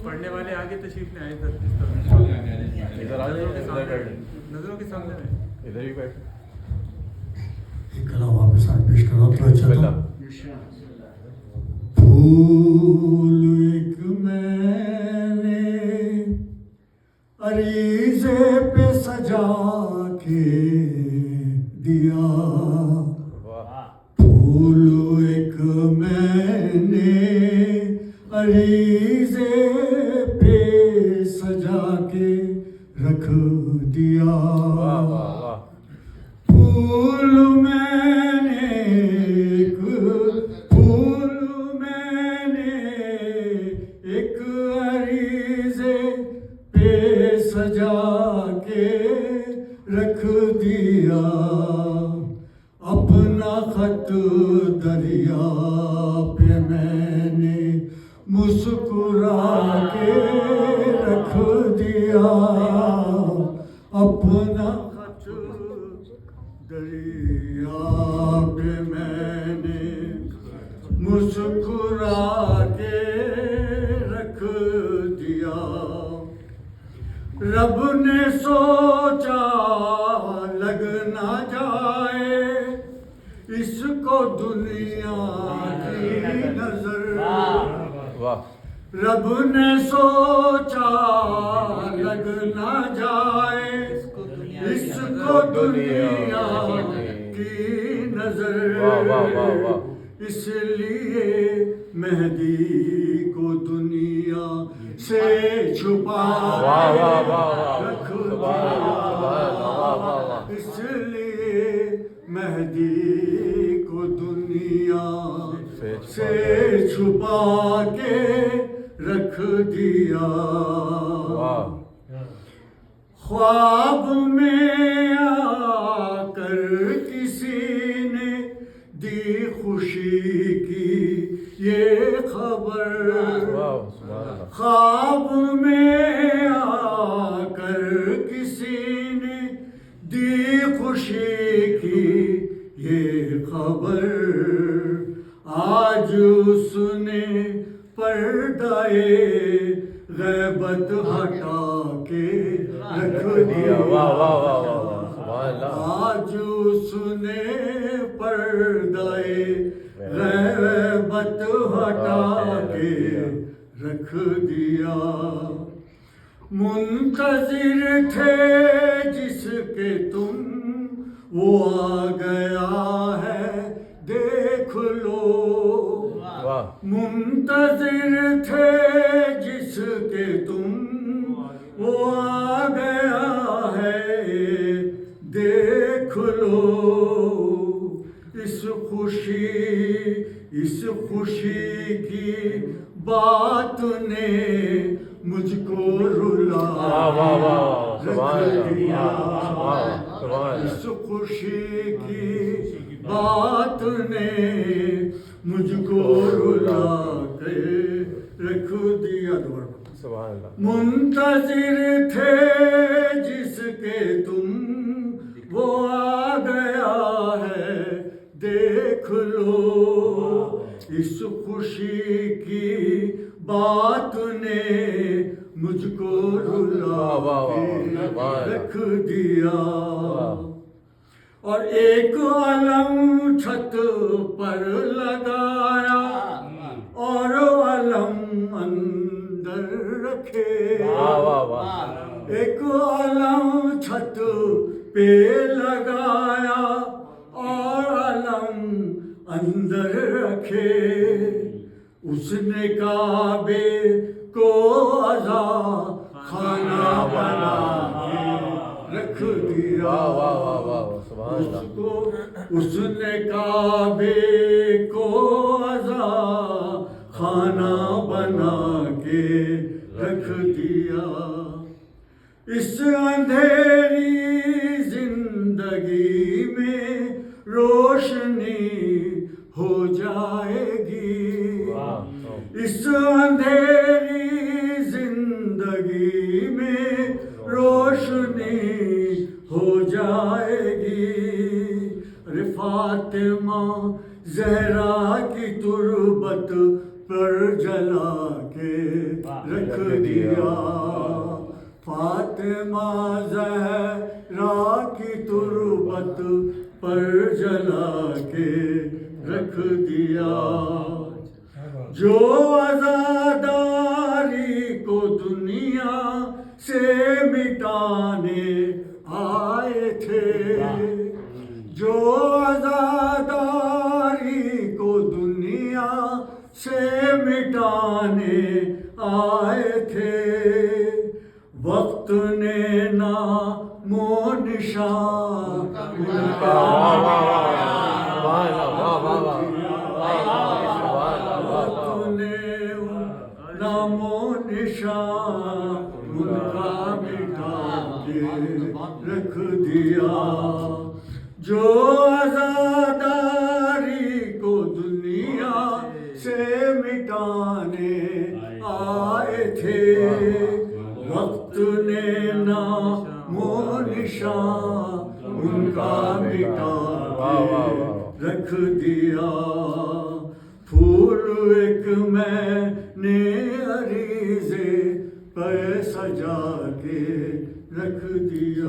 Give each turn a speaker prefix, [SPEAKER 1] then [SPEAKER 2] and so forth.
[SPEAKER 1] پڑھنے والے آگے تشریف لے آئے سر.
[SPEAKER 2] ادھر آ جائیں, ادھر بیٹھ,
[SPEAKER 1] نظروں کے سامنے میں
[SPEAKER 2] ادھر ہی بیٹھ.
[SPEAKER 3] ایک کلام آپ کے ساتھ پیش کرا تو اچھا تھا.
[SPEAKER 2] بسم
[SPEAKER 3] پھول ایک میں نے عریضے پہ سجا کے دیا, پھول ایک میں نے عریضے پہ سجا کے رکھ دیا. پھول میں نے ایک عریضے پہ سجا کے رکھ دیا, اپنا خط دریا پہ میں نے مسکرا کے رکھ دیا, اپنا خط دریا پہ میں نے مسکرا کے رکھ دیا. رب نے سوچا لگ نہ جائے اس کو دنیا کی نظر, رب نے سوچا لگ نہ جائے اس کو دنیا کی نظر, اس لیے مہدی کو دنیا سے چھپا رکھ دیا, اس لیے مہدی کو دنیا سے چھپا کے رکھ دیا. خواب میں آ کر کسی نے دی خوشی کی یہ خبر, خواب میں آ کر کسی نے دی خوشی کی یہ خبر, آج اس نے پردہ غیبت ہٹا کے رکھ دیا. آج اس نے پردہ غیبت ہٹا کے رکھ دیا. منتظر تھے جس کے تم وہ آ گیا ہے دیکھ لو, منتظر تھے جس کے تم وہ آ گیا ہے دیکھ لو. اس خوشی کی بات نے مجھ کو رلا رکھ دیا, اس خوشی کی بات نے مجھ کو رلا کے رکھ دیا. منتظر تھے جس کے تم وہ آ گیا ہے دیکھ لو, اس خوشی کی بات نے مجھ کو رلا کے رکھ دیا. اور ایک علم چھت پر لگایا اور علم اندر رکھے, ایک علم چھت پہ لگایا اور علم اندر رکھے, اس نے کعبے کو عزا خانہ بنا کے رکھ دیا. اس نے کعبے کو عزا خانہ بنا کے رکھ دیا. اس اندھیری زندگی میں روشنی ہو جائے گی, اس اندھیری زندگی میں روشنی ہو جائے گی. فاطمہ زہرا کی تربت پر جلا کے رکھ دیا فاطمہ زہرا کی تربت پر جلا کے رکھ دیا جو عزاداری کو دنیا سے مٹانے آئے تھے جو عزاداری کو دنیا سے مٹانے آئے تھے وقت نے نام و نشان نام و نشان ان کا مٹا کے رکھ دیا جو عزاداری کو دنیا سے مٹانے آئے تھے وقت نے نام و نشان ان کا مٹا کے رکھ دیا پھول ایک میں نے عریضے پر سجا کے رکھ دیا